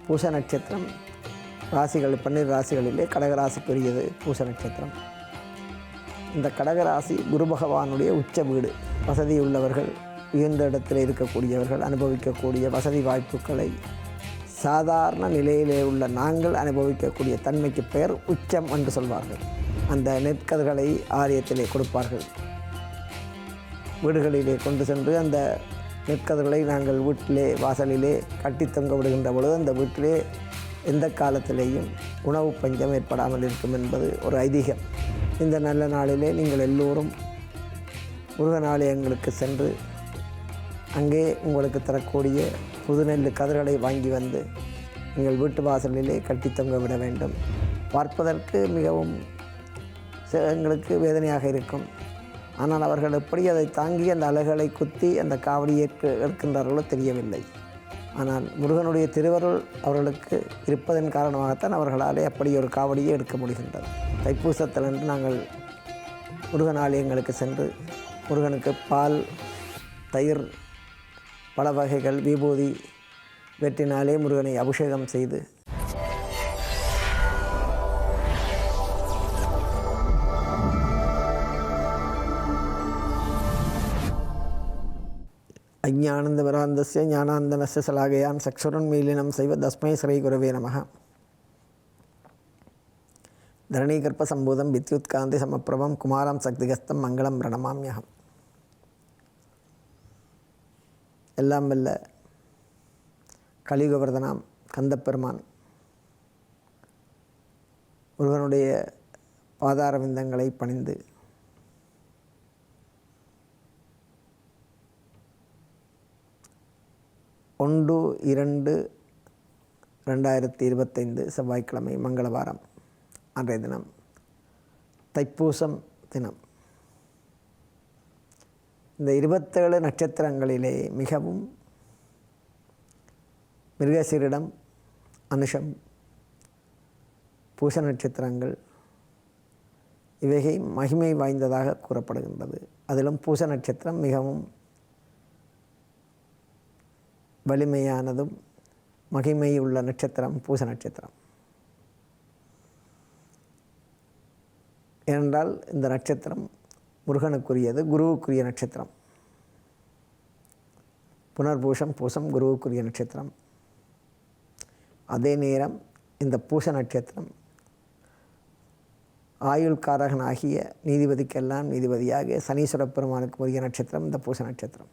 பூச நட்சத்திரம் ராசிகள் 12 ராசிகளிலே கடகராசிக்குரியது பூச நட்சத்திரம். இந்த கடகராசி குரு பகவானுடைய உச்ச வீடு. வசதியுள்ளவர்கள், உயர்ந்த இடத்தில் இருக்கக்கூடியவர்கள் அனுபவிக்கக்கூடிய வசதி வாய்ப்புகளை சாதாரண நிலையிலே உள்ள நாங்கள் அனுபவிக்கக்கூடிய தன்மைக்கு பெயர் உச்சம் என்று சொல்வார்கள். அந்த நெற்கதிர்களை ஆலயத்திலே கொடுப்பார்கள். வீடுகளிலே கொண்டு சென்று அந்த நெற்கதிர்களை நாங்கள் வீட்டிலே வாசலிலே கட்டி தொங்க விடுகின்ற பொழுது அந்த வீட்டிலே எந்த காலத்திலேயும் உணவு பஞ்சம் ஏற்படாமல் இருக்கும் என்பது ஒரு ஐதீகம். இந்த நல்ல நாளிலே நீங்கள் எல்லோரும் முருகன் ஆலயங்களுக்கு சென்று அங்கே உங்களுக்கு தரக்கூடிய புது நெல் கதிர்களை வாங்கி வந்து நீங்கள் வீட்டு வாசலிலே கட்டி தொங்க விட வேண்டும். பார்ப்பதற்கு மிகவும் எங்களுக்கு வேதனையாக இருக்கும். ஆனால் அவர்கள் எப்படி அதை தாங்கி அந்த அலகுகளை குத்தி அந்த காவடியை எடுக்கின்றார்களோ தெரியவில்லை. ஆனால் முருகனுடைய திருவருள் அவர்களுக்கு இருப்பதன் காரணமாகத்தான் அவர்களாலே அப்படி ஒரு காவடியை எடுக்க முடிகின்றது. தைப்பூசத்திலன்று நாங்கள் முருகன் ஆலயங்களுக்கு சென்று முருகனுக்கு பால், தயிர், பல வகைகள், விபூதி வெற்றினாலே முருகனை அபிஷேகம் செய்து அஞ்ஞானந்த வராந்தஸ்ய ஞானாந்தனஸ்ய சலாகயான் சக்ஷுரன் மீலினம் செய்வ தஸ்மை ஸ்ரீ குருவே நமஹ. தரணீகற்ப சம்பூதம் வித்யுத்காந்தி சமப்பிரபம் குமாரம் சக்திகஸ்தம் மங்களம் பிரணமாம்யகம். எல்லாம் வல்ல கலியுகவர்தனாம் கந்தப்பெருமான் முருகனுடைய பாதார விந்தங்களை பணிந்து ஒன்று 2/2025 செவ்வாய்க்கிழமை மங்களவாரம் அன்றைய தினம் தைப்பூசம் தினம். இந்த 27 நட்சத்திரங்களிலே மிகவும் மிருகசீரிடம், அனுஷம், பூச நட்சத்திரங்கள் இவைகை மகிமை வாய்ந்ததாக கூறப்படுகின்றது. அதிலும் பூச நட்சத்திரம் மிகவும் வலிமையானதும் மகிமையுள்ள நட்சத்திரம் பூச நட்சத்திரம். ஏனென்றால் இந்த நட்சத்திரம் முருகனுக்குரியது, குருவுக்குரிய நட்சத்திரம். புனர்பூஷம், பூசம் குருவுக்குரிய நட்சத்திரம். அதே நேரம் இந்த பூச நட்சத்திரம் ஆயுள்காரகனாகிய நீதிபதிக்கெல்லாம் நீதிபதியாக சனீஸ்வர பெருமானுக்கு உரிய நட்சத்திரம் இந்த பூச நட்சத்திரம்.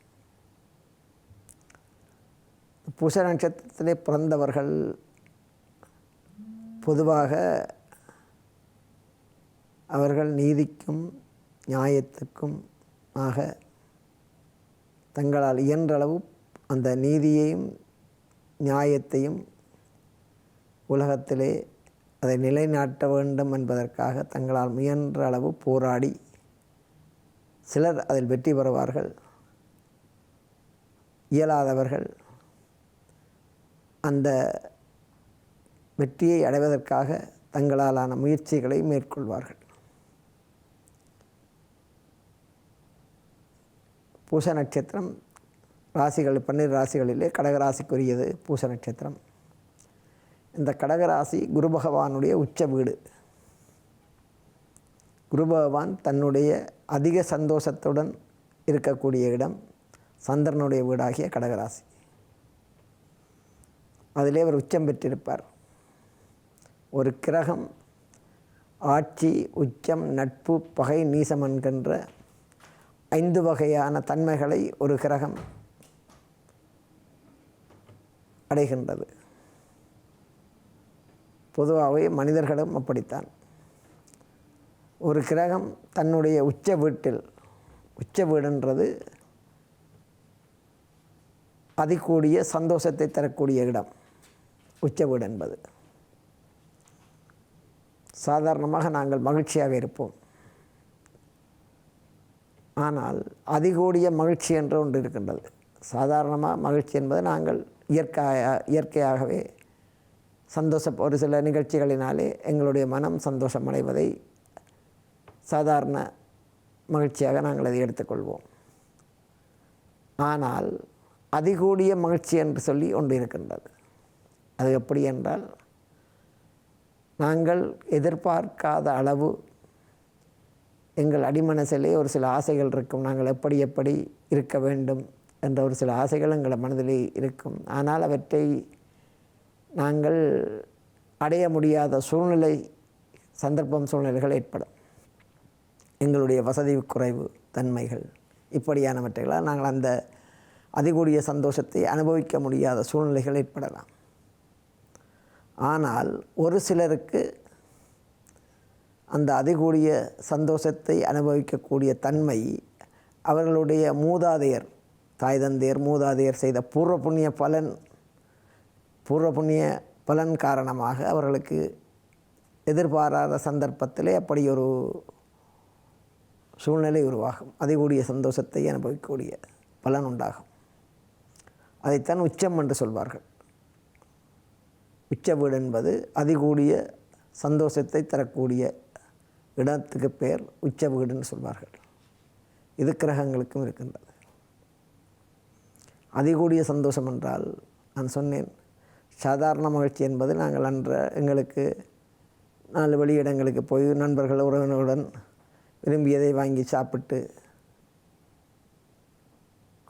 பூச நட்சத்திரத்திலே பிறந்தவர்கள் பொதுவாக அவர்கள் நீதிக்கும் நியாயத்துக்கும் ஆக தங்களால் இயன்றளவு அந்த நீதியையும் நியாயத்தையும் உலகத்திலே அதை நிலைநாட்ட வேண்டும் என்பதற்காக தங்களால் முயன்ற அளவு போராடி சிலர் அதில் வெற்றி பெறுவார்கள். இயலாதவர்கள் அந்த வெற்றியை அடைவதற்காக தங்களாலான முயற்சிகளை மேற்கொள்வார்கள். பூச நட்சத்திரம் ராசிகள் 12 ராசிகளிலே கடகராசிக்குரியது பூச நட்சத்திரம். இந்த கடகராசி குரு பகவானுடைய உச்ச வீடு. குரு பகவான் தன்னுடைய அதிக சந்தோஷத்துடன் இருக்கக்கூடிய இடம் சந்திரனுடைய வீடாகிய கடகராசி. அதிலே அவர் உச்சம் பெற்றிருப்பார். ஒரு கிரகம் ஆட்சி, உச்சம், நட்பு, பகை, நீசம் என்கின்ற 5 வகையான தன்மைகளை ஒரு கிரகம் அடைகின்றது. பொதுவாகவே மனிதர்களும் அப்படித்தான். ஒரு கிரகம் தன்னுடைய உச்ச வீட்டில், உச்ச வீடுன்றது அதிகூடிய சந்தோஷத்தை தரக்கூடிய இடம். உச்ச வீடு என்பது சாதாரணமாக நாங்கள் மகிழ்ச்சியாக இருப்போம். ஆனால் அதிகூடிய மகிழ்ச்சி என்று ஒன்று இருக்கின்றது. சாதாரணமாக மகிழ்ச்சி என்பது நாங்கள் இயற்கையாகவே ஒரு சில நிகழ்ச்சிகளினாலே எங்களுடைய மனம் சந்தோஷம் அடைவதை சாதாரண மகிழ்ச்சியாக நாங்கள் அதை எடுத்துக்கொள்வோம். ஆனால் அதிகூடிய மகிழ்ச்சி என்று சொல்லி ஒன்று இருக்கின்றது. அது எப்படி என்றால், நாங்கள் எதிர்பார்க்காத அளவு எங்கள் அடிமனசிலே ஒரு சில ஆசைகள் இருக்கும். நாங்கள் எப்படி எப்படி இருக்க வேண்டும் என்ற ஒரு சில ஆசைகள் எங்கள் மனதிலே இருக்கும். ஆனால் அவற்றை நாங்கள் அடைய முடியாத சூழ்நிலை, சந்தர்ப்பம், சூழ்நிலைகள் ஏற்படும். எங்களுடைய வசதி குறைவு தன்மைகள் இப்படியானவற்றைகளால் நாங்கள் அந்த அதிகூடிய சந்தோஷத்தை அனுபவிக்க முடியாத சூழ்நிலைகள் ஏற்படலாம். ஆனால் ஒரு சிலருக்கு அந்த அதிகூடிய சந்தோஷத்தை அனுபவிக்கக்கூடிய தன்மை அவர்களுடைய மூதாதையர், தாய் தந்தையர், மூதாதையர் செய்த பூர்வ புண்ணிய பலன் காரணமாக அவர்களுக்கு எதிர்பாராத சந்தர்ப்பத்திலே அப்படி ஒரு சூழ்நிலை உருவாகும். அதிகூடிய சந்தோஷத்தை அனுபவிக்கக்கூடிய பலன் உண்டாகும். அதைத்தான் உச்சம் என்று சொல்வார்கள். உச்ச வீடு என்பது அதிகூடிய சந்தோஷத்தை தரக்கூடிய இடத்துக்கு பெயர் உச்ச வீடுன்னு சொல்வார்கள். இது கிரகங்களுக்கும் இருக்கின்றது. அதிகூடிய சந்தோஷம் என்றால், நான் சொன்னேன், சாதாரண மகிழ்ச்சி என்பது நாங்கள் எங்களுக்கு 4 வெளியிடங்களுக்கு போய் நண்பர்கள் உறவினருடன் விரும்பியதை வாங்கி சாப்பிட்டு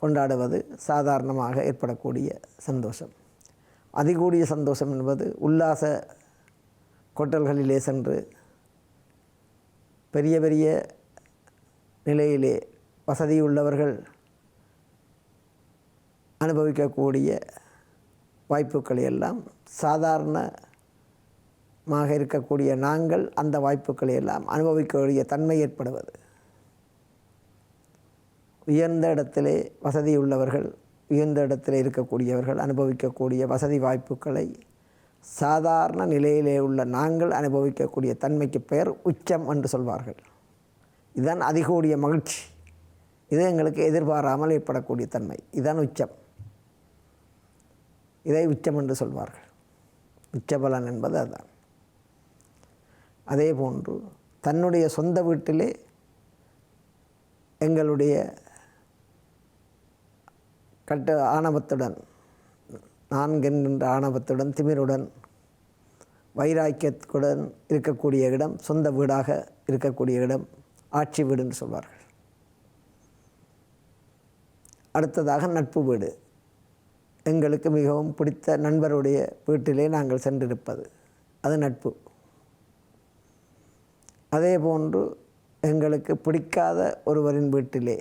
கொண்டாடுவது சாதாரணமாக ஏற்படக்கூடிய சந்தோஷம். அதிகூடிய சந்தோஷம் என்பது உல்லாச கொட்டல்களிலே சென்று பெரிய பெரிய நிலையிலே வசதியுள்ளவர்கள் அனுபவிக்கக்கூடிய வாய்ப்புகளை எல்லாம் சாதாரணமாக இருக்கக்கூடிய நாங்கள் அந்த வாய்ப்புகளை எல்லாம் அனுபவிக்கக்கூடிய தன்மை ஏற்படுவது. உயர்ந்த இடத்திலே வசதியுள்ளவர்கள், உயர்ந்த இடத்திலே இருக்கக்கூடியவர்கள் அனுபவிக்கக்கூடிய வசதி வாய்ப்புகளை சாதாரண நிலையிலே உள்ள நாங்கள் அனுபவிக்கக்கூடிய தன்மைக்கு பெயர் உச்சம் என்று சொல்வார்கள். இதுதான் அதிகூடிய மகிழ்ச்சி. இது எங்களுக்கு எதிர்பாராமல் ஏற்படக்கூடிய தன்மை. இதுதான் உச்சம். இதை உச்சம் என்று சொல்வார்கள். உச்சபலன் என்பது அதுதான். அதே போன்று தன்னுடைய சொந்த வீட்டிலே எங்களுடைய ஆணவத்துடன், நான்கென்ற ஆணவத்துடன், திமிருடன், வைராக்கியத்துடன் இருக்கக்கூடிய இடம் சொந்த வீடாக இருக்கக்கூடிய இடம் ஆட்சி வீடு என்று சொல்வார்கள். அடுத்ததாக நட்பு வீடு. எங்களுக்கு மிகவும் பிடித்த நண்பருடைய வீட்டிலே நாங்கள் சென்றிருப்பது, அது நட்பு. அதே போன்று எங்களுக்கு பிடிக்காத ஒருவரின் வீட்டிலே,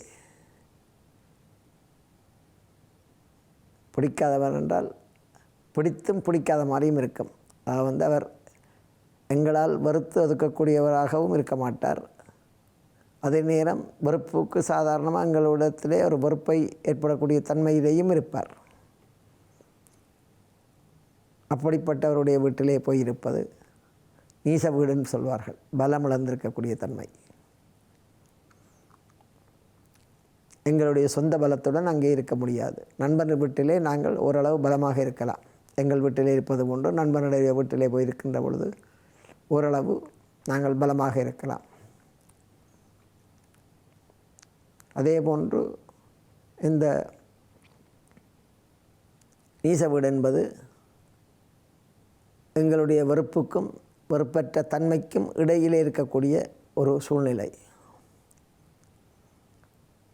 பிடிக்காதவர் என்றால் பிடித்தும் பிடிக்காத மாதிரியும் இருக்கும். அது அவர் எங்களால் வெறுத்து ஒதுக்கக்கூடியவராகவும் இருக்க மாட்டார். அதே நேரம் வெறுப்புக்கு சாதாரணமாக எங்களிடத்திலே ஒரு வெறுப்பை ஏற்படக்கூடிய தன்மையிலேயும் இருப்பார். அப்படிப்பட்டவருடைய வீட்டிலே போயிருப்பது நீச வீடுன்னு சொல்வார்கள். பலம் இழந்திருக்கக்கூடிய தன்மை. எங்களுடைய சொந்த பலத்துடன் அங்கே இருக்க முடியாது. நண்பர்கள் வீட்டிலே நாங்கள் ஓரளவு பலமாக இருக்கலாம். எங்கள் வீட்டிலே இருப்பது போன்று நண்பனுடைய வீட்டிலே போயிருக்கின்ற பொழுது ஓரளவு நாங்கள் பலமாக இருக்கலாம். அதே போன்று இந்த நீச வீடு என்பது எங்களுடைய வெறுப்புக்கும் வெறுப்பற்ற தன்மைக்கும் இடையிலே இருக்கக்கூடிய ஒரு சூழ்நிலை.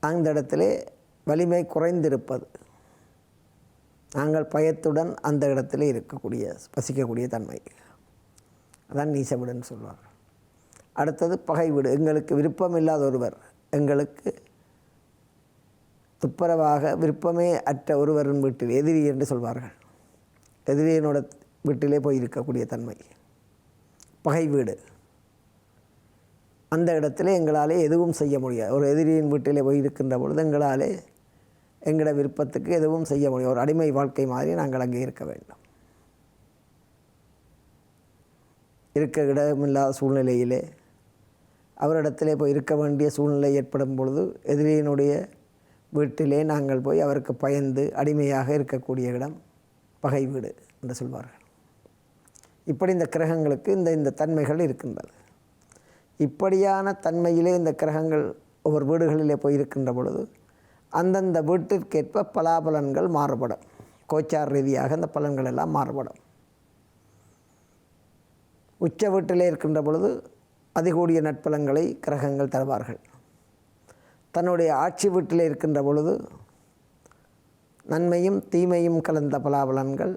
அந்த இடத்திலே வலிமை குறைந்திருப்பது. நாங்கள் பயத்துடன் அந்த இடத்திலே இருக்கக்கூடிய வசிக்கக்கூடிய தன்மை, அதான் நீச வீடுன்னு சொல்வார். அடுத்தது பகை வீடு. எங்களுக்கு விருப்பமில்லாத ஒருவர், எங்களுக்கு துப்புரவாக விருப்பமே அற்ற ஒருவரின் வீட்டில், எதிரி என்று சொல்வார்கள், எதிரியினோட வீட்டிலே போய் இருக்கக்கூடிய தன்மை பகை வீடு. அந்த இடத்துல எங்களாலே எதுவும் செய்ய முடியாது. ஒரு எதிரியின் வீட்டிலே போய் இருக்கின்ற பொழுது எங்களாலே எங்களோட விருப்பத்துக்கு எதுவும் செய்ய முடியும். ஒரு அடிமை வாழ்க்கை மாதிரி நாங்கள் அங்கே இருக்க வேண்டும். இருக்க இடமில்லாத சூழ்நிலையிலே அவரிடத்திலே போய் இருக்க வேண்டிய சூழ்நிலை ஏற்படும் பொழுது எதிரியினுடைய வீட்டிலே நாங்கள் போய் அவருக்கு பயந்து அடிமையாக இருக்கக்கூடிய இடம் பகை வீடு என்று சொல்வார்கள். இப்படி இந்த கிரகங்களுக்கு இந்த தன்மைகள் இருக்கின்றது. இப்படியான தன்மையிலே இந்த கிரகங்கள் ஒவ்வொரு வீடுகளிலே போய் இருக்கின்ற பொழுது அந்தந்த வீட்டிற்கேற்ப பலாபலன்கள் மாறுபடும். கோச்சார் ரீதியாக இந்த பலன்கள் எல்லாம் மாறுபடும். உச்ச வீட்டிலே இருக்கின்ற பொழுது அதிகூடிய நட்பலன்களை கிரகங்கள் தருவார்கள். தன்னுடைய ஆட்சி வீட்டிலே இருக்கின்ற பொழுது நன்மையும் தீமையும் கலந்த பலாபலன்கள்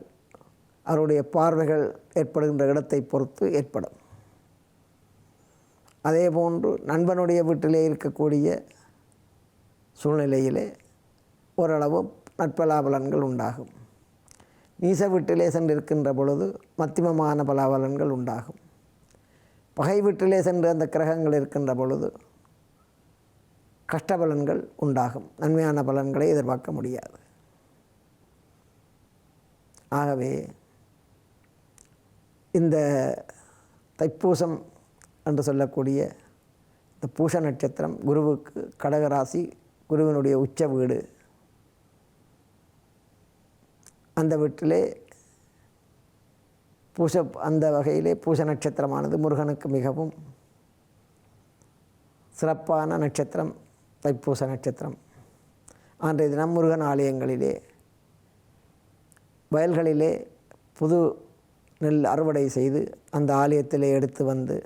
அவருடைய பார்வைகள் ஏற்படுகின்ற இடத்தை பொறுத்து ஏற்படும். அதே போன்று நண்பனுடைய வீட்டிலே இருக்கக்கூடிய சூழ்நிலையிலே ஓரளவு நட்பலாபலன்கள் உண்டாகும். நீச வீட்டிலே சென்றிருக்கின்ற பொழுது மத்தியமமான பலாபலன்கள் உண்டாகும். பகை வீட்டிலே சென்று அந்த கிரகங்கள் இருக்கின்ற பொழுது கஷ்டபலன்கள் உண்டாகும். நன்மையான பலன்களை எதிர்பார்க்க முடியாது. ஆகவே இந்த தைப்பூசம் என்று சொல்லக்கூடிய இந்த பூச நட்சத்திரம் குருவுக்கு கடகராசி, குருவினுடைய உச்ச வீடு. அந்த வீட்டிலே அந்த வகையிலே பூச நட்சத்திரமானது முருகனுக்கு மிகவும் சிறப்பான நட்சத்திரம். தைப்பூச நட்சத்திரம் அன்றைய தினம் முருகன் ஆலயங்களிலே வயல்களிலே புது நெல் அறுவடை செய்து அந்த ஆலயத்திலே எடுத்து வந்து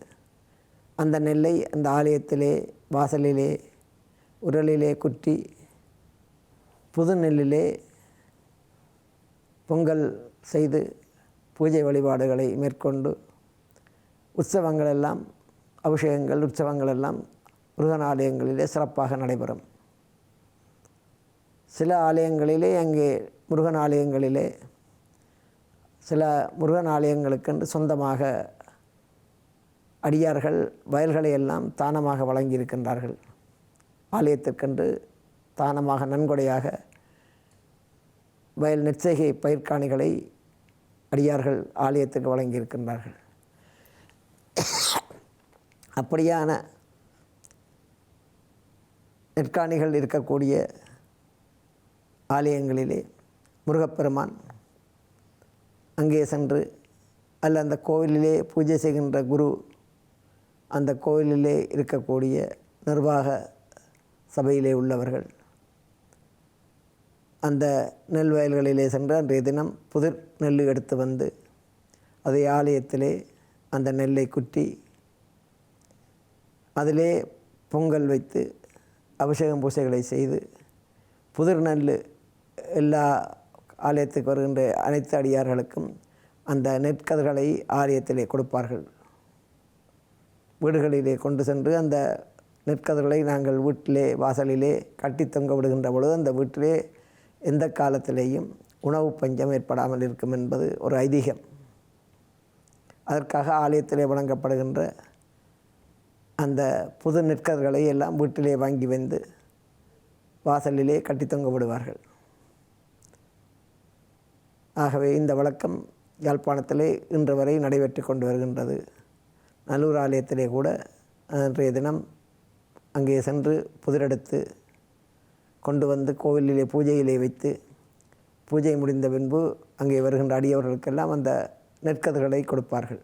அந்த நெல்லை அந்த ஆலயத்திலே வாசலிலே உரலிலே குற்றி புது நெல்லிலே பொங்கல் செய்து பூஜை வழிபாடுகளை மேற்கொண்டு உற்சவங்கள் எல்லாம், அபிஷேகங்கள், உற்சவங்கள் எல்லாம் முருகன் ஆலயங்களிலே சிறப்பாக நடைபெறும். சில ஆலயங்களிலே அங்கே முருகன் ஆலயங்களிலே சில முருகன் ஆலயங்களுக்கென்று சொந்தமாக அடியார்கள் வயல்களை எல்லாம் தானமாக வழங்கியிருக்கின்றார்கள். ஆலயத்திற்கென்று தானமாக நன்கொடையாக வயல் நெற்செய்கை பயிர்க்காணிகளை அடியார்கள் ஆலயத்துக்கு வழங்கியிருக்கின்றார்கள். அப்படியான நெற்காணிகள் இருக்கக்கூடிய ஆலயங்களிலே முருகப்பெருமான் அங்கே சென்று அல்ல அந்த கோவிலிலே பூஜை செய்கின்ற குரு அந்த கோவிலிலே இருக்கக்கூடிய நிர்வாக சபையிலே உள்ளவர்கள் அந்த நெல் வயல்களிலே சென்று அன்றைய தினம் புதிர் நெல் எடுத்து வந்து அதை ஆலயத்திலே அந்த நெல்லை குற்றி அதிலே பொங்கல் வைத்து அபிஷேகம் பூஜைகளை செய்து புதிர் நெல் எல்லா ஆலயத்துக்கு வருகின்ற அனைத்து அடியார்களுக்கும் அந்த நெற்கதிர்களை ஆலயத்திலே கொடுப்பார்கள். வீடுகளிலே கொண்டு சென்று அந்த நெற்கதிர்களை நாங்கள் வீட்டிலே வாசலிலே கட்டி தொங்க விடுகின்ற பொழுது அந்த வீட்டிலே எந்த காலத்திலேயும் உணவு பஞ்சம் ஏற்படாமல் இருக்கும் என்பது ஒரு ஐதீகம். அதற்காக ஆலயத்திலே வழங்கப்படுகின்ற அந்த புது நெற்கதிர்களை எல்லாம் வீட்டிலே வாங்கி வந்து வாசலிலே கட்டி தொங்க விடுவார்கள். ஆகவே இந்த வழக்கம் யாழ்ப்பாணத்திலே இன்று வரை நடைபெற்று கொண்டு வருகின்றது. நல்லூர் ஆலயத்திலே கூட அன்றைய தினம் அங்கே சென்று புதிரெடுத்து கொண்டு வந்து கோவிலிலே பூஜையிலே வைத்து பூஜை முடிந்த பின்பு அங்கே வருகின்ற அடியவர்களுக்கெல்லாம் அந்த நெற்கதிர்களை கொடுப்பார்கள்.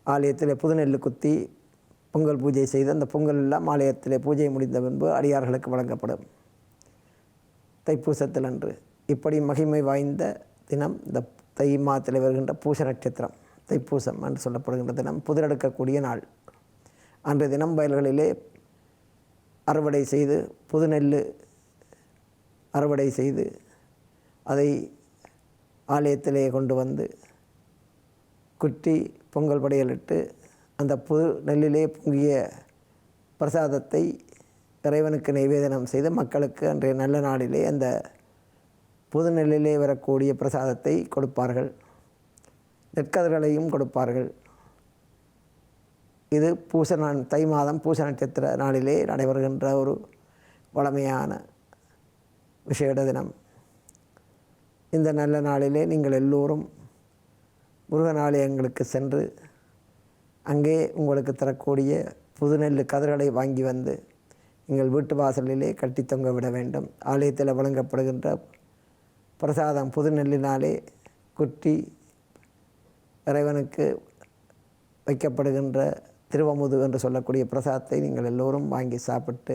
ஆலயத்திலே புது நெல் குத்தி பொங்கல் பூஜை செய்து அந்த பொங்கல் எல்லாம் ஆலயத்திலே பூஜை முடிந்த பின்பு அடியார்களுக்கு வழங்கப்படும் தைப்பூசத்தில் அன்று. இப்படி மகிமை வாய்ந்த தினம் இந்த தை மாதத்தில் வருகின்ற பூச நட்சத்திரம் தைப்பூசம் என்று சொல்லப்படுகின்ற தினம் புதிரெடுக்கக்கூடிய நாள். அன்றைய தினம் வயல்களிலே அறுவடை செய்து புது நெல் அறுவடை செய்து அதை ஆலயத்திலே கொண்டு வந்து குற்றி பொங்கல் படையலிட்டு அந்த புது நெல்லிலே பொங்கிய பிரசாதத்தை இறைவனுக்கு நைவேதனம் செய்து மக்களுக்கு அன்றைய நல்ல நாளிலே அந்த புது நெல்லிலே வரக்கூடிய பிரசாதத்தை கொடுப்பார்கள். நெற்கதிர்களையும் கொடுப்பார்கள். இது தை மாதம் பூச நட்சத்திர நாளிலே நடைபெறுகின்ற ஒரு வளமையான விசேட தினம். இந்த நல்ல நாளிலே நீங்கள் எல்லோரும் முருகன் ஆலயங்களுக்கு சென்று அங்கே உங்களுக்கு தரக்கூடிய புது நெல் கதிர்களை வாங்கி வந்து நீங்கள் வீட்டு வாசலிலே கட்டி தொங்க விட வேண்டும். ஆலயத்தில் வழங்கப்படுகின்ற பிரசாதம் புது நெல்லினாலே குற்றி இறைவனுக்கு வைக்கப்படுகின்ற திருவமுது என்று சொல்லக்கூடிய பிரசாதத்தை நீங்கள் எல்லோரும் வாங்கி சாப்பிட்டு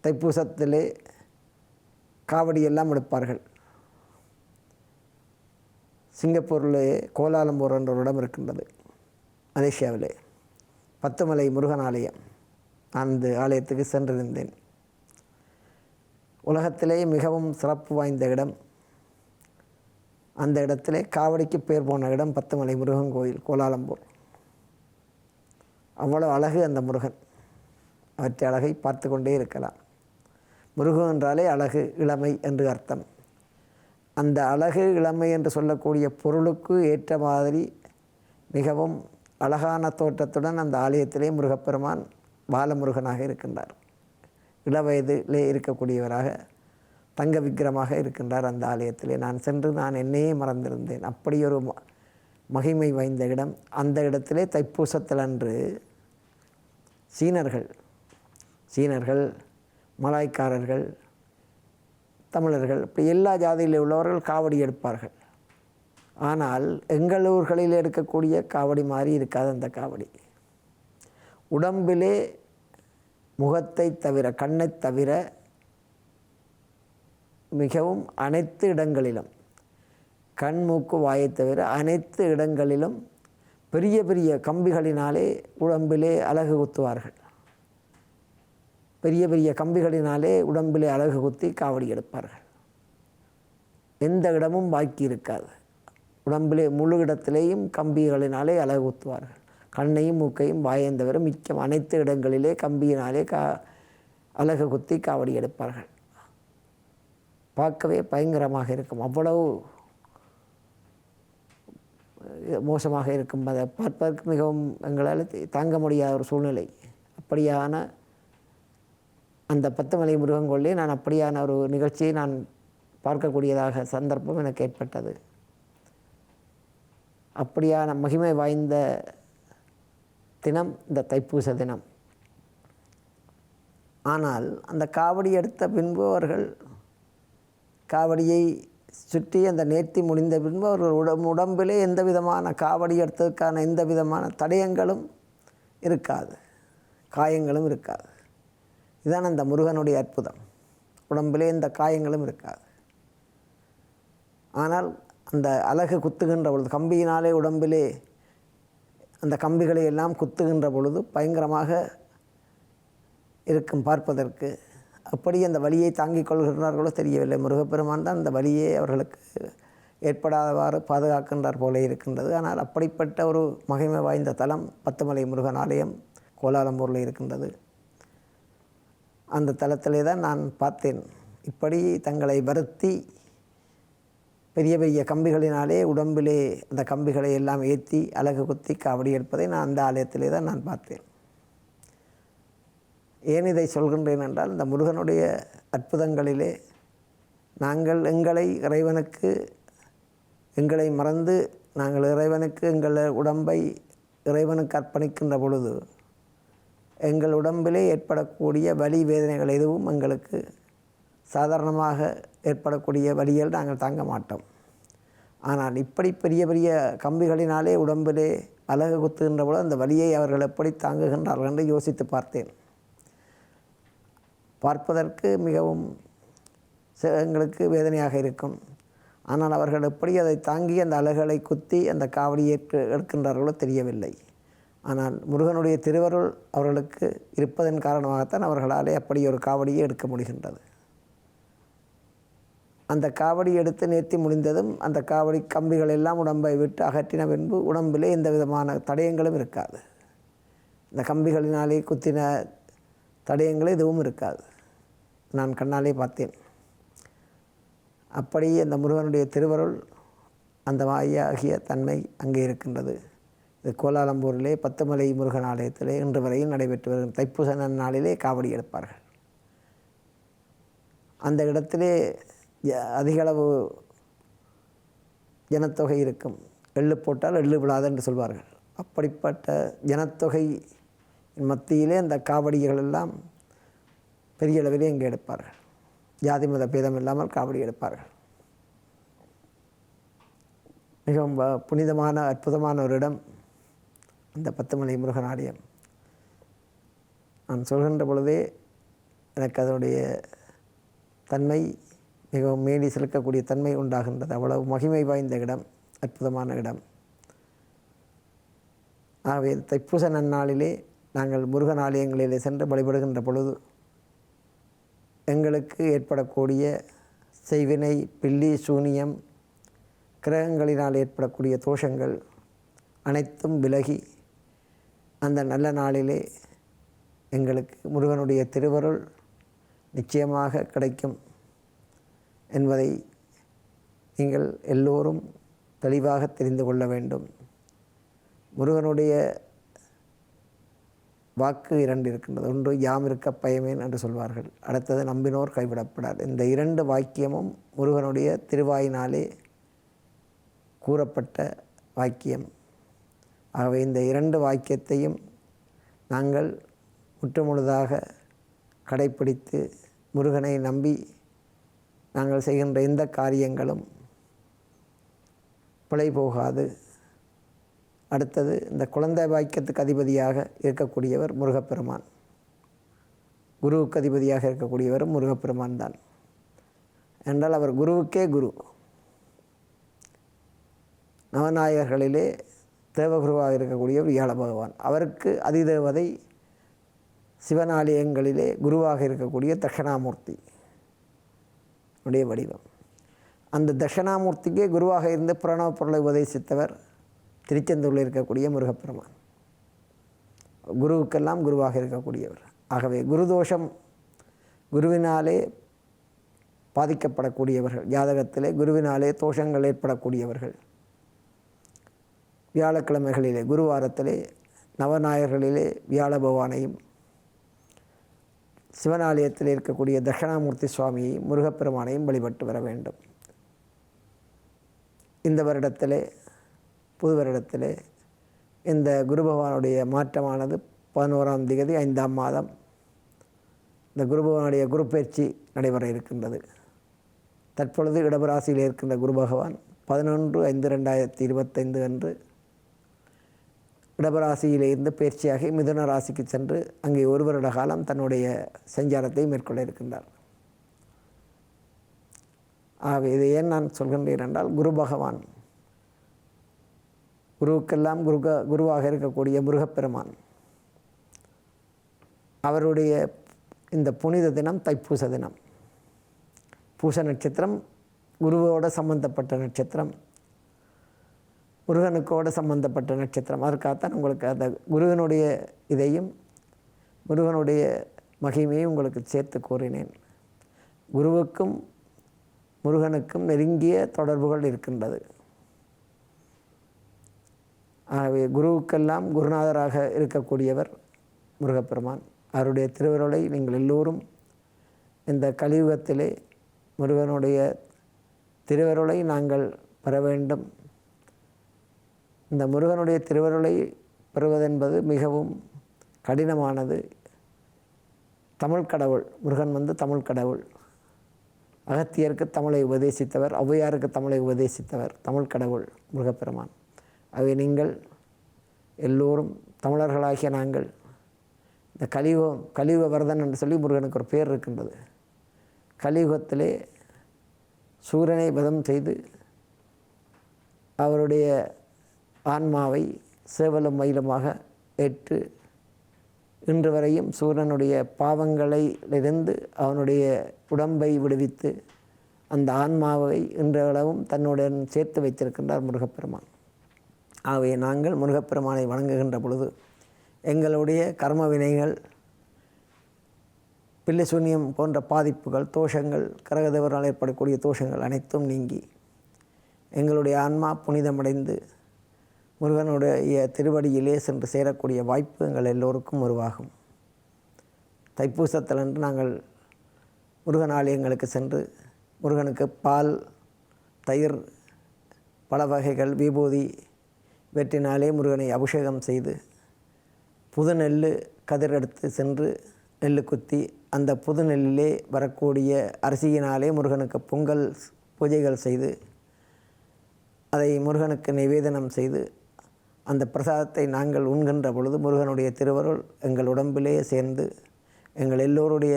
தைப்பூசத்திலே காவடியெல்லாம் எடுப்பார்கள். சிங்கப்பூரில் கோலாலம்பூர் என்ற ஒரு இடம் இருக்கின்றது, மலேசியாவிலே. 10 மலை முருகன் ஆலயம். அந்த ஆலயத்துக்கு சென்றிருந்தேன். உலகத்திலே மிகவும் சிறப்பு வாய்ந்த இடம். அந்த இடத்திலே காவடிக்கு பேர் போன இடம் 10 மலை முருகன் கோயில், கோலாலம்பூர். அவ்வளோ அழகு அந்த முருகன். அவற்றை அழகை பார்த்து கொண்டே இருக்கலாம். முருகன் என்றாலே அழகு, இளமை என்று அர்த்தம். அந்த அழகு, இளமை என்று சொல்லக்கூடிய பொருளுக்கு ஏற்ற மாதிரி மிகவும் அழகான தோற்றத்துடன் அந்த ஆலயத்திலே முருகப்பெருமான் பாலமுருகனாக இருக்கின்றார். இளவயதிலே இருக்கக்கூடியவராக தங்க விக்கிரமாக இருக்கின்றார் அந்த ஆலயத்திலே. நான் சென்று நான் என்னையே மறந்திருந்தேன். அப்படி ஒரு மகிமை வாய்ந்த இடம். அந்த இடத்திலே தைப்பூசத்தில் அன்று சீனர்கள், மலாய்க்காரர்கள், தமிழர்கள், இப்படி எல்லா ஜாதியில் உள்ளவர்கள் காவடி எடுப்பார்கள். ஆனால் எங்கள் ஊர்களில் எடுக்கக்கூடிய காவடி மாதிரி இருக்காது அந்த காவடி. உடம்பிலே முகத்தை தவிர, கண்ணை தவிர மிகவும் அனைத்து இடங்களிலும், கண், மூக்கு, வாயை தவிர அனைத்து இடங்களிலும் பெரிய பெரிய கம்பிகளினாலே உடம்பிலே அலகு குத்துவார்கள். பெரிய பெரிய கம்பிகளினாலே உடம்பிலே அலகு குத்தி காவடி எடுப்பார்கள். எந்த இடமும் பாக்கி இருக்காது. உடம்பிலே முழு இடத்திலேயும் கம்பிகளினாலே அலகு குத்துவார்கள். கண்ணையும் மூக்கையும் வாயையும் தவிர மிச்சம் அனைத்து இடங்களிலே கம்பியினாலே அலகு குத்தி காவடி எடுப்பார்கள். பார்க்கவே பயங்கரமாக இருக்கும். அவ்வளவு மோசமாக இருக்கும். அதை பார்ப்பதற்கு மிகவும் எங்களால் தாங்க முடியாத ஒரு சூழ்நிலை. அப்படியான அந்த 10 மலை முருகன் கோயிலே நான் அப்படியான ஒரு நிகழ்ச்சியை நான் பார்க்கக்கூடியதாக சந்தர்ப்பம் எனக்கு ஏற்பட்டது. அப்படியான மகிமை வாய்ந்த தினம் இந்த தைப்பூச தினம். ஆனால் அந்த காவடி எடுத்த பின்பு அவர்கள் காவடியை சுற்றி அந்த நேர்த்தி முடிந்த பின்பு அவர்கள் உடம்பிலே எந்த விதமான காவடி எடுத்ததுக்கான எந்த விதமான தடயங்களும் இருக்காது, காயங்களும் இருக்காது. இதுதான் அந்த முருகனுடைய அற்புதம். உடம்பிலே எந்த காயங்களும் இருக்காது. ஆனால் அந்த அலகு குத்துகின்ற பொழுது, கம்பியினாலே உடம்பிலே அந்த கம்பிகளை எல்லாம் குத்துகின்ற பொழுது பயங்கரமாக இருக்கும் பார்ப்பதற்கு. அப்படி அந்த வலியை தாங்கிக் கொள்கிறார்களோ தெரியவில்லை. முருகப்பெருமான் தான் அந்த வலியை அவர்களுக்கு ஏற்படாதவாறு பாதுகாக்கின்றார் போல இருக்கின்றது. ஆனால் அப்படிப்பட்ட ஒரு மகிமை வாய்ந்த தலம் 10 மலை முருகன் ஆலயம் கோலாலம்பூரில் இருக்கின்றது. அந்த தலத்திலே தான் நான் பார்த்தேன். இப்படி தங்களை வருத்தி பெரிய பெரிய கம்பிகளினாலே உடம்பிலே அந்த கம்பிகளை எல்லாம் ஏற்றி அலகு குத்தி காவடி எடுப்பதை நான் அந்த ஆலயத்திலே தான் நான் பார்த்தேன். ஏன் இதை சொல்கின்றேன் என்றால், இந்த முருகனுடைய அற்புதங்களிலே நாங்கள் எங்களை மறந்து நாங்கள் இறைவனுக்கு எங்கள் உடம்பை இறைவனுக்கு அர்ப்பணிக்கின்ற பொழுது எங்கள் உடம்பிலே ஏற்படக்கூடிய வலி வேதனைகள் எதுவும் எங்களுக்கு சாதாரணமாக ஏற்படக்கூடிய வலிகள் நாங்கள் தாங்க மாட்டோம். ஆனால் இப்படி பெரிய பெரிய கம்பிகளினாலே உடம்பிலே அலகு குத்துகின்ற பொழுது அந்த வலியை அவர்கள் எப்படி தாங்குகின்றார்கள் என்று யோசித்து பார்த்தேன். பார்ப்பதற்கு மிகவும் எங்களுக்கு வேதனையாக இருக்கும். ஆனால் அவர்கள் எப்படி அதை தாங்கி அந்த அலகுகளை குத்தி அந்த காவடியை எடுக்கின்றார்களோ தெரியவில்லை. ஆனால் முருகனுடைய திருவருள் அவர்களுக்கு இருப்பதன் காரணமாகத்தான் அவர்களாலே அப்படி ஒரு காவடியை எடுக்க முடிகின்றது. அந்த காவடி எடுத்து நேர்த்தி முடிந்ததும் அந்த காவடி கம்பிகள் எல்லாம் உடம்பை விட்டு அகற்றின பின்பு உடம்பிலே எந்த விதமான தடயங்களும் இருக்காது. இந்த கம்பிகளினாலே குத்தின தடயங்கள் எதுவும் இருக்காது. நான் கண்ணாலே பார்த்தேன். அப்படி அந்த முருகனுடைய திருவருள், அந்த மாயாகிய தன்மை அங்கே இருக்கின்றது. இது கோலாலம்பூரிலே 10 மலை முருகன் ஆலயத்திலே இன்று வரையில் நடைபெற்று வரும் தைப்பூச நாளிலே காவடி எடுப்பார்கள். அந்த இடத்திலே அதிகளவு ஜனத்தொகை இருக்கும். எள்ளு போட்டால் எள்ளு விழாது என்று சொல்வார்கள். அப்படிப்பட்ட ஜனத்தொகை மத்தியிலே அந்த காவடிகள் எல்லாம் பெரிய அளவிலே இங்கே எடுப்பார்கள். ஜாதி மத பேதம் இல்லாமல் காவடி எடுப்பார்கள். மிகவும் புனிதமான அற்புதமான ஒரு இடம் அந்த 10 மலை முருகன் ஆலயம். நான் சொல்கின்ற பொழுதே எனக்கு அதனுடைய தன்மை மிகவும் மேலி செலுக்கக்கூடிய தன்மை உண்டாகின்றது. அவ்வளவு மகிமை வாய்ந்த இடம். அற்புதமான இடம். ஆகவே தைப்பூச நன்னாளிலே நாங்கள் முருகன் ஆலயங்களிலே சென்று வழிபடுகின்ற பொழுது எங்களுக்கு ஏற்படக்கூடிய செய்வினை, பில்லி, சூனியம், கிரகங்களினால் ஏற்படக்கூடிய தோஷங்கள் அனைத்தும் விலகி அந்த நல்ல நாளிலே எங்களுக்கு முருகனுடைய திருவருள் நிச்சயமாக கிடைக்கும் என்பதை நீங்கள் எல்லோரும் தெளிவாக தெரிந்து கொள்ள வேண்டும். முருகனுடைய வாக்கு 2 இருக்கின்றது. ஒன்று யாம் இருக்க பயமேன் என்று சொல்வார்கள், அடுத்தது நம்பினோர் கைவிடப்படாது. இந்த 2 வாக்கியமும் முருகனுடைய திருவாயினாலே கூறப்பட்ட வாக்கியம். ஆகவே இந்த 2 வாக்கியத்தையும் நாங்கள் முற்றுமுழுதாக கடைப்பிடித்து முருகனை நம்பி நாங்கள் செய்கின்ற எந்த காரியங்களும் பிழை போகாது. அடுத்தது இந்த குழந்தை வாக்கியத்துக்கு அதிபதியாக இருக்கக்கூடியவர் முருகப்பெருமான், குருவுக்கு அதிபதியாக இருக்கக்கூடியவர் முருகப்பெருமான் தான். என்றால் அவர் குருவுக்கே குரு. நவநாயகர்களிலே தேவகுருவாக இருக்கக்கூடியவர் வியாழ பகவான். அவருக்கு அதிதேவதை சிவனாலயங்களிலே குருவாக இருக்கக்கூடிய தட்சணாமூர்த்தி உடைய வடிவம். அந்த தட்சணாமூர்த்திக்கே குருவாக இருந்து பிரணவ பொருளை உபதேசித்தவர் திருச்செந்தூரில் இருக்கக்கூடிய முருகப்பெருமான். குருவுக்கெல்லாம் குருவாக இருக்கக்கூடியவர். ஆகவே குருதோஷம், குருவினாலே பாதிக்கப்படக்கூடியவர்கள், ஜாதகத்திலே குருவினாலே தோஷங்கள் ஏற்படக்கூடியவர்கள், வியாழக்கிழமைகளிலே குருவாரத்திலே நவநாயகர்களிலே வியாழ பகவானையும் சிவனாலயத்தில் இருக்கக்கூடிய தட்சணாமூர்த்தி சுவாமியையும் முருகப்பெருமானையும் வழிபட்டு வர வேண்டும். இந்த வருடத்திலே, புது வருடத்திலே இந்த குரு பகவானுடைய மாற்றமானது 11ஆம் தேதி 5ஆம் மாதம் இந்த குரு பகவானுடைய குரு பயிற்சி நடைபெற இருக்கின்றது. தற்பொழுது இடபராசியில் இருக்கின்ற குரு பகவான் 11/5/2025 அன்று இடபராசியிலே இருந்து பயிற்சியாகி மிதுன ராசிக்கு சென்று அங்கே 1 வருட காலம் தன்னுடைய சஞ்சாரத்தை மேற்கொள்ள இருக்கின்றார். ஆகவே இதை ஏன் நான் சொல்கின்றேன் என்றால், குரு பகவான், குருவுக்கெல்லாம் குருவாக இருக்கக்கூடிய முருகப்பெருமான், அவருடைய இந்த புனித தினம் தைப்பூச தினம். பூச நட்சத்திரம் குருவோடு சம்பந்தப்பட்ட நட்சத்திரம், முருகனுக்கோடு சம்பந்தப்பட்ட நட்சத்திரம். அதற்காகத்தான் உங்களுக்கு அந்த குருவனுடைய இதையும் முருகனுடைய மகிமையும் உங்களுக்கு சேர்த்து கூறினேன். குருவுக்கும் முருகனுக்கும் நெருங்கிய தொடர்புகள் இருக்கின்றது. ஆகவே குருவுக்கெல்லாம் குருநாதராக இருக்கக்கூடியவர் முருகப்பெருமான். அவருடைய திருவருளை நீங்கள் எல்லோரும் இந்த கலியுகத்திலே முருகனுடைய திருவருளை நாங்கள் பெற வேண்டும். இந்த முருகனுடைய திருவருளை பெறுவதென்பது மிகவும் கடினமானது. தமிழ் கடவுள் முருகன் தமிழ் கடவுள். அகத்தியருக்கு தமிழை உபதேசித்தவர், ஔவையாருக்கு தமிழை உபதேசித்தவர் தமிழ் கடவுள் முருகப்பெருமான். ஆகவே நீங்கள் எல்லோரும் தமிழர்களாகிய நாங்கள் இந்த கலியுக வரதன் என்று சொல்லி முருகனுக்கு ஒரு பேர் இருக்கின்றது. கலியுகத்திலே சூரனை வதம் செய்து அவருடைய ஆன்மாவை சேவலும் மயிலுமாக ஏற்று இன்று வரையும் சூரனுடைய பாவங்களிலிருந்து அவனுடைய உடம்பை விடுவித்து அந்த ஆன்மாவை இன்றளவும் தன்னுடன் சேர்த்து வைத்திருக்கின்றார் முருகப்பெருமான். ஆகவே நாங்கள் முருகப்பெருமானை வணங்குகின்ற பொழுது எங்களுடைய கர்ம வினைகள், பில்லி சூன்யம் போன்ற பாதிப்புகள், தோஷங்கள், கரகதேவரால் ஏற்படக்கூடிய தோஷங்கள் அனைத்தும் நீங்கி எங்களுடைய ஆன்மா புனிதமடைந்து முருகனுடைய திருவடியிலே சென்று சேரக்கூடிய வாய்ப்பு எங்கள் எல்லோருக்கும் உருவாகும். தைப்பூசத்திலன்று நாங்கள் முருகன் ஆலயங்களுக்கு சென்று முருகனுக்கு பால், தயிர், பல வகைகள், விபூதி வெற்றினாலே முருகனை அபிஷேகம் செய்து புது நெல் கதிர் எடுத்து சென்று நெல் குத்தி அந்த புது நெல்லிலே வரக்கூடிய அரிசியினாலே முருகனுக்கு பொங்கல் பூஜைகள் செய்து அதை முருகனுக்கு நிவேதனம் செய்து அந்த பிரசாதத்தை நாங்கள் உண்கின்ற பொழுது முருகனுடைய திருவருள் எங்கள் உடம்பிலே சேர்ந்து எங்கள் எல்லோருடைய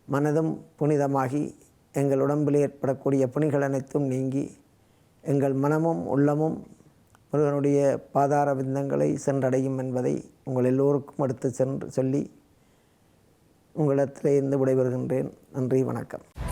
மனதும் புனிதமாகி எங்கள் உடம்பில் ஏற்படக்கூடிய புனிகள் அனைத்தும் நீங்கி எங்கள் மனமும் உள்ளமும் முருகனுடைய பாதார விந்தங்களை சென்றடையும் என்பதை உங்கள் எல்லோருக்கும் எடுத்து சென்று சொல்லி உங்களிடத்திலே இருந்து விடைபெறுகின்றேன். நன்றி, வணக்கம்.